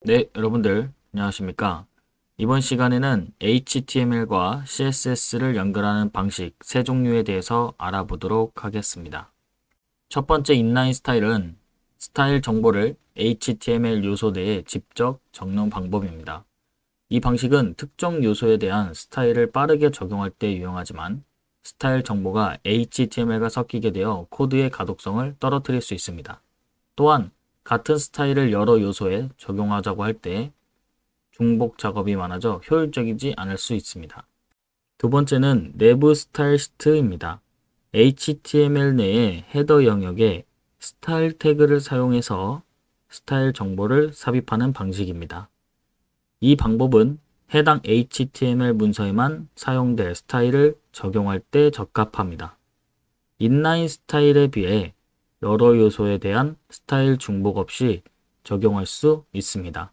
네, 여러분들 안녕하십니까? 이번 시간에는 HTML과 CSS를 연결하는 방식 세 종류에 대해서 알아보도록 하겠습니다. 첫 번째 인라인 스타일은 스타일 정보를 HTML 요소 내에 직접 적는 방법입니다. 이 방식은 특정 요소에 대한 스타일을 빠르게 적용할 때 유용하지만 스타일 정보가 HTML과 섞이게 되어 코드의 가독성을 떨어뜨릴 수 있습니다. 또한 같은 스타일을 여러 요소에 적용하자고 할 때 중복 작업이 많아져 효율적이지 않을 수 있습니다. 두 번째는 내부 스타일 시트입니다. HTML 내의 헤더 영역에 스타일 태그를 사용해서 스타일 정보를 삽입하는 방식입니다. 이 방법은 해당 HTML 문서에만 사용될 스타일을 적용할 때 적합합니다. 인라인 스타일에 비해 여러 요소에 대한 스타일 중복 없이 적용할 수 있습니다.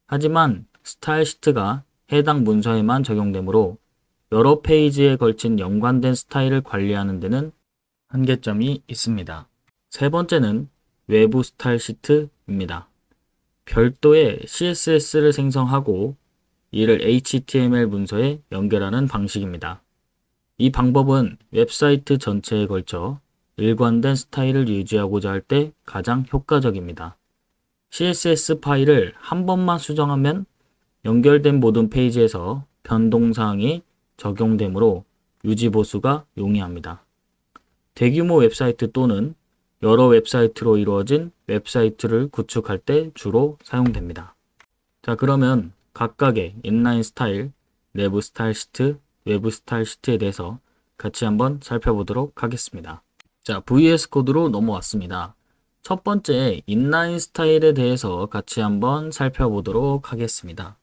하지만 스타일 시트가 해당 문서에만 적용되므로 여러 페이지에 걸친 연관된 스타일을 관리하는 데는 한계점이 있습니다. 세 번째는 외부 스타일 시트입니다. 별도의 CSS를 생성하고 이를 HTML 문서에 연결하는 방식입니다. 이 방법은 웹사이트 전체에 걸쳐 일관된 스타일을 유지하고자 할 때 가장 효과적입니다. CSS 파일을 한 번만 수정하면 연결된 모든 페이지에서 변동사항이 적용되므로 유지보수가 용이합니다. 대규모 웹사이트 또는 여러 웹사이트로 이루어진 웹사이트를 구축할 때 주로 사용됩니다. 자, 그러면 각각의 인라인 스타일, 내부 스타일 시트, 외부 스타일 시트에 대해서 같이 한번 살펴보도록 하겠습니다. 자, VS 코드로 넘어왔습니다. 첫 번째 인라인 스타일에 대해서 같이 한번 살펴보도록 하겠습니다.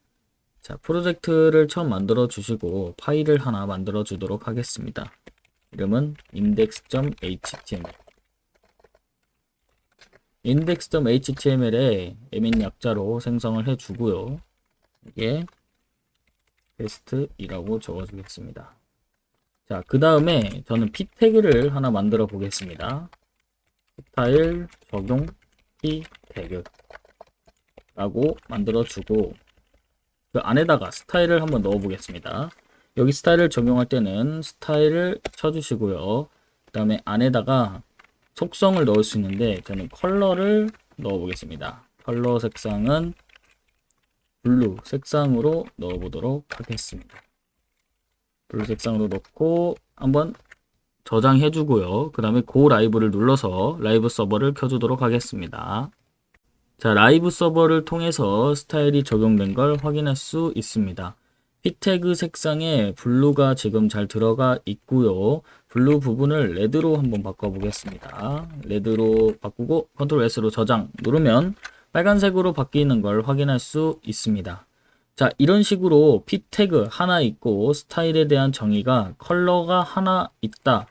자, 프로젝트를 처음 만들어 주시고 파일을 하나 만들어 주도록 하겠습니다. 이름은 index.html. index.html에 에민 약자로 생성을 해 주고요. 이게 베스트이라고 적어 주겠습니다. 자, 그 다음에 저는 p 태그를 하나 만들어 보겠습니다. 스타일 적용 p 태그 라고 만들어 주고 그 안에다가 스타일을 한번 넣어 보겠습니다. 여기 스타일을 적용할 때는 스타일을 쳐주시고요. 그 다음에 안에다가 속성을 넣을 수 있는데 저는 컬러를 넣어 보겠습니다. 컬러 색상은 블루 색상으로 넣어 보도록 하겠습니다. 블루 색상으로 넣고 한번 저장해 주고요. 그 다음에 고 라이브를 눌러서 라이브 서버를 켜주도록 하겠습니다. 자, 라이브 서버를 통해서 스타일이 적용된 걸 확인할 수 있습니다. p 태그 색상에 블루가 지금 잘 들어가 있고요. 블루 부분을 레드로 한번 바꿔보겠습니다. 레드로 바꾸고 컨트롤 S로 저장 누르면 빨간색으로 바뀌는 걸 확인할 수 있습니다. 자, 이런 식으로 p 태그 하나 있고 스타일에 대한 정의가 컬러가 하나 있다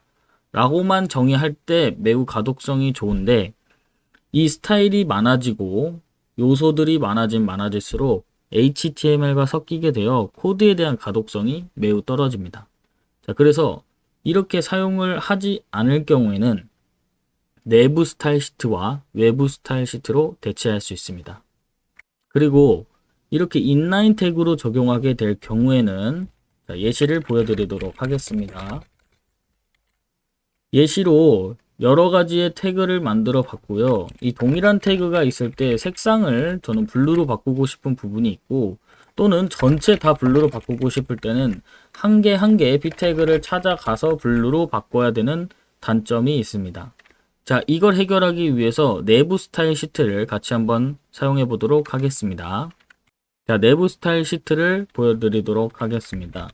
라고만 정의할 때 매우 가독성이 좋은데 이 스타일이 많아지고 요소들이 많아질수록 HTML과 섞이게 되어 코드에 대한 가독성이 매우 떨어집니다. 자, 그래서 이렇게 사용을 하지 않을 경우에는 내부 스타일 시트와 외부 스타일 시트로 대체할 수 있습니다. 그리고 이렇게 인라인 태그로 적용하게 될 경우에는 예시를 보여드리도록 하겠습니다. 예시로 여러 가지의 태그를 만들어 봤고요. 이 동일한 태그가 있을 때 색상을 저는 블루로 바꾸고 싶은 부분이 있고 또는 전체 다 블루로 바꾸고 싶을 때는 한 개 한 개의 p 태그를 찾아가서 블루로 바꿔야 되는 단점이 있습니다. 자, 이걸 해결하기 위해서 내부 스타일 시트를 같이 한번 사용해 보도록 하겠습니다. 자, 내부 스타일 시트를 보여드리도록 하겠습니다.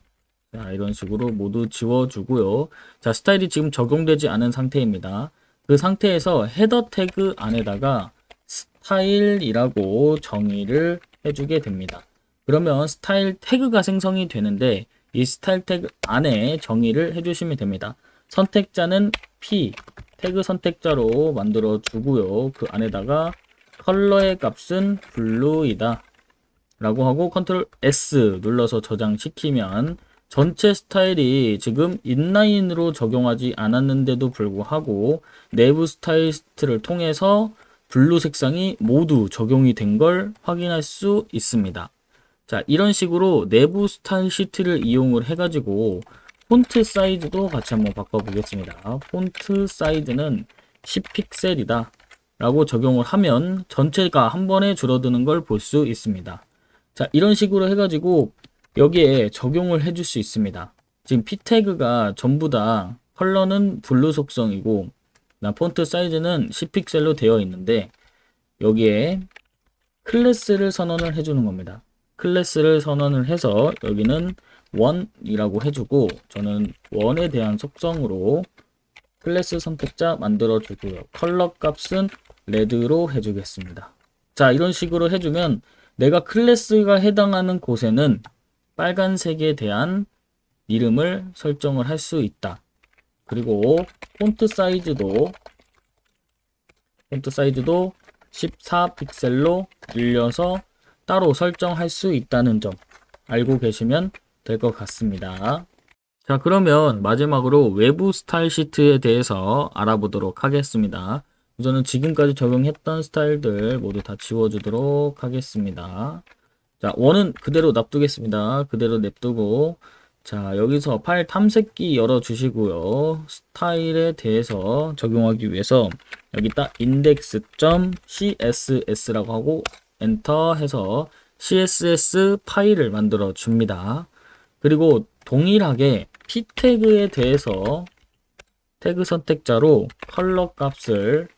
자, 이런 식으로 모두 지워주고요. 자, 스타일이 지금 적용되지 않은 상태입니다. 그 상태에서 헤더 태그 안에다가 스타일이라고 정의를 해주게 됩니다. 그러면 스타일 태그가 생성이 되는데 이 스타일 태그 안에 정의를 해주시면 됩니다. 선택자는 P, 태그 선택자로 만들어 주고요. 그 안에다가 컬러의 값은 블루이다 라고 하고 컨트롤 S 눌러서 저장시키면 전체 스타일이 지금 인라인으로 적용하지 않았는데도 불구하고 내부 스타일 시트를 통해서 블루 색상이 모두 적용이 된 걸 확인할 수 있습니다. 자, 이런 식으로 내부 스타일 시트를 이용을 해가지고 폰트 사이즈도 같이 한번 바꿔보겠습니다. 폰트 사이즈는 10픽셀이다 라고 적용을 하면 전체가 한 번에 줄어드는 걸 볼 수 있습니다. 자, 이런 식으로 해가지고 여기에 적용을 해줄 수 있습니다. 지금 p 태그가 전부 다 컬러는 블루 속성이고 폰트 사이즈는 10픽셀로 되어 있는데 여기에 클래스를 선언을 해주는 겁니다. 클래스를 선언을 해서 여기는 1이라고 해주고 저는 1에 대한 속성으로 클래스 선택자 만들어 주고요. 컬러 값은 레드로 해주겠습니다. 자, 이런 식으로 해주면 내가 클래스가 해당하는 곳에는 빨간색에 대한 이름을 설정을 할 수 있다. 그리고 폰트 사이즈도 14픽셀로 늘려서 따로 설정할 수 있다는 점 알고 계시면 될 것 같습니다. 자, 그러면 마지막으로 외부 스타일 시트에 대해서 알아보도록 하겠습니다. 우선은 지금까지 적용했던 스타일들 모두 다 지워주도록 하겠습니다. 자, 원은 그대로 놔두겠습니다. 그대로 냅두고 자, 여기서 파일 탐색기 열어주시고요. 스타일에 대해서 적용하기 위해서 여기 딱 index.css라고 하고 엔터 해서 css 파일을 만들어 줍니다. 그리고 동일하게 p 태그에 대해서 태그 선택자로 컬러 값을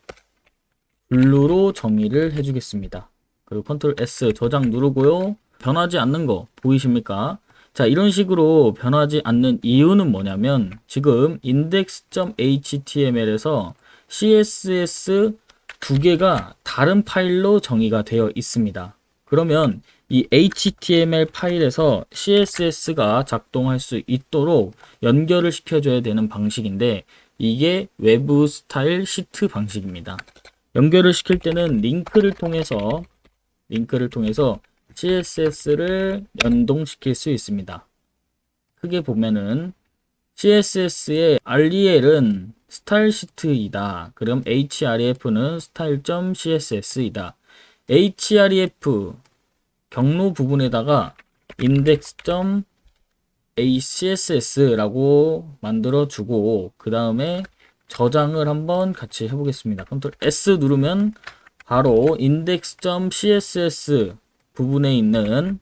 블루로 정의를 해주겠습니다. 그리고 컨트롤 S 저장 누르고요. 변하지 않는 거 보이십니까? 자, 이런 식으로 변하지 않는 이유는 뭐냐면 지금 index.html에서 css 두 개가 다른 파일로 정의가 되어 있습니다. 그러면 이 html 파일에서 css가 작동할 수 있도록 연결을 시켜줘야 되는 방식인데 이게 외부 스타일 시트 방식입니다. 연결을 시킬 때는 링크를 통해서 CSS를 연동시킬 수 있습니다. 크게 보면은 CSS의 REL은 스타일 시트이다. 그럼 href는 style.css이다. href 경로 부분에다가 index.css라고 만들어 주고 그 다음에 저장을 한번 같이 해보겠습니다. 컨트롤 S 누르면 바로 index.css 부분에 있는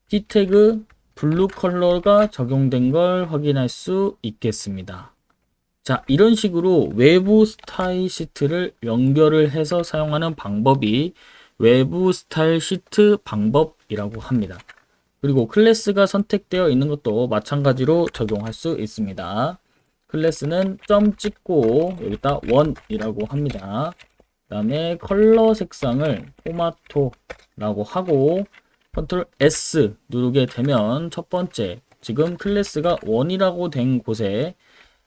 p 태그 블루 컬러가 적용된 걸 확인할 수 있겠습니다. 자, 이런 식으로 외부 스타일 시트를 연결을 해서 사용하는 방법이 외부 스타일 시트 방법이라고 합니다. 그리고 클래스가 선택되어 있는 것도 마찬가지로 적용할 수 있습니다. 클래스는 점 찍고 여기다 1이라고 합니다. 그 다음에 컬러 색상을 토마토라고 하고 컨트롤 S 누르게 되면 첫 번째 지금 클래스가 1이라고 된 곳에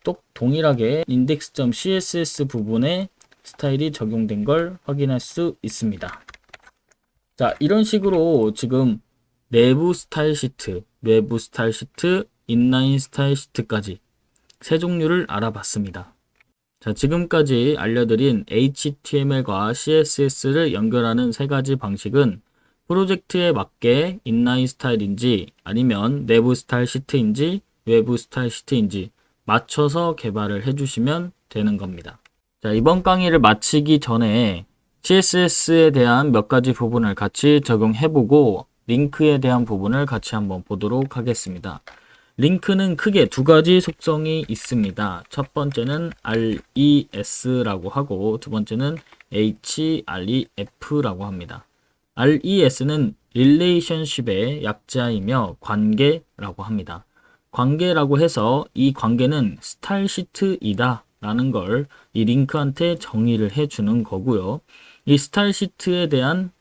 또 동일하게 index.css 부분에 스타일이 적용된 걸 확인할 수 있습니다. 자, 이런 식으로 지금 내부 스타일 시트, 외부 스타일 시트, 인라인 스타일 시트까지 세 종류를 알아봤습니다. 자, 지금까지 알려드린 HTML과 CSS를 연결하는 세 가지 방식은 프로젝트에 맞게 인라인 스타일인지 아니면 내부 스타일 시트인지 외부 스타일 시트인지 맞춰서 개발을 해주시면 되는 겁니다. 자, 이번 강의를 마치기 전에 CSS에 대한 몇 가지 부분을 같이 적용해보고 링크에 대한 부분을 같이 한번 보도록 하겠습니다. 링크는 크게 두 가지 속성이 있습니다. 첫 번째는 RES라고 하고 두 번째는 href라고 합니다. RES는 relationship의 약자이며 관계라고 합니다. 관계라고 해서 이 관계는 스타일 시트이다 라는 걸 이 링크한테 정의를 해주는 거고요. 이 스타일 시트에 대한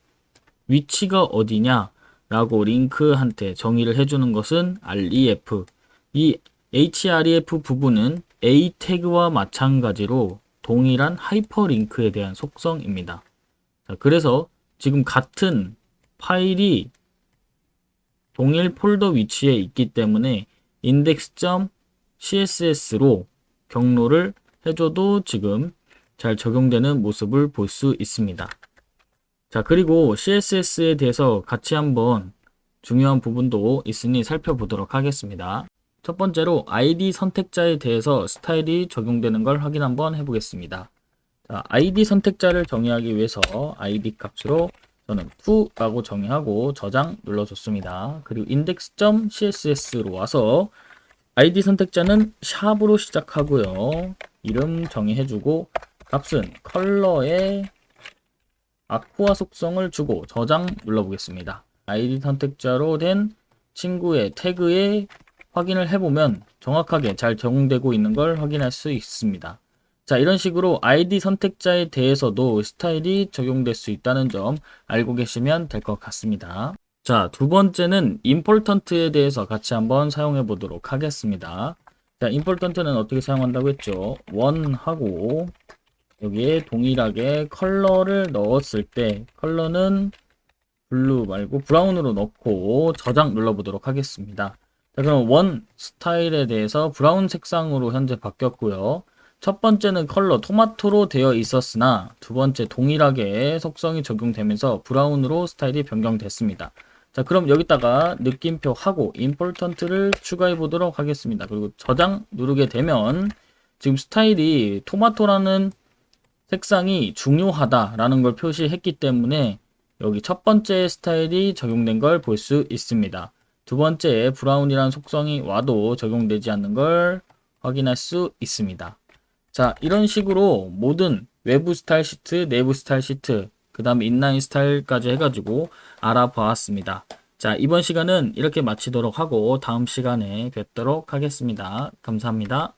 위치가 어디냐 라고 링크한테 정의를 해주는 것은 REF. 이 href 부분은 a 태그와 마찬가지로 동일한 하이퍼링크에 대한 속성입니다. 자, 그래서 지금 같은 파일이 동일 폴더 위치에 있기 때문에 index.css로 경로를 해줘도 지금 잘 적용되는 모습을 볼 수 있습니다. 자, 그리고 CSS에 대해서 같이 한번 중요한 부분도 있으니 살펴보도록 하겠습니다. 첫 번째로 ID 선택자에 대해서 스타일이 적용되는 걸 확인 한번 해보겠습니다. 자, ID 선택자를 정의하기 위해서 ID 값으로 저는 to라고 정의하고 저장 눌러줬습니다. 그리고 index.css로 와서 ID 선택자는 샵으로 시작하고요. 이름 정의해주고 값은 컬러에 아쿠아 속성을 주고 저장 눌러보겠습니다. ID 선택자로 된 친구의 태그에 확인을 해보면 정확하게 잘 적용되고 있는 걸 확인할 수 있습니다. 자, 이런 식으로 ID 선택자에 대해서도 스타일이 적용될 수 있다는 점 알고 계시면 될 것 같습니다. 자, 두 번째는 important에 대해서 같이 한번 사용해 보도록 하겠습니다. 자, important는 어떻게 사용한다고 했죠? 원하고 여기에 동일하게 컬러를 넣었을 때 컬러는 블루 말고 브라운으로 넣고 저장 눌러보도록 하겠습니다. 자, 그럼 원 스타일에 대해서 브라운 색상으로 현재 바뀌었고요. 첫 번째는 컬러 토마토로 되어 있었으나 두 번째 동일하게 속성이 적용되면서 브라운으로 스타일이 변경됐습니다. 자, 그럼 여기다가 느낌표 하고 important를 추가해 보도록 하겠습니다. 그리고 저장 누르게 되면 지금 스타일이 토마토라는 색상이 중요하다라는 걸 표시했기 때문에 여기 첫 번째 스타일이 적용된 걸 볼 수 있습니다. 두 번째 브라운이라는 속성이 와도 적용되지 않는 걸 확인할 수 있습니다. 자, 이런 식으로 모든 외부 스타일 시트, 내부 스타일 시트, 그 다음에 인라인 스타일까지 해가지고 알아보았습니다. 자, 이번 시간은 이렇게 마치도록 하고 다음 시간에 뵙도록 하겠습니다. 감사합니다.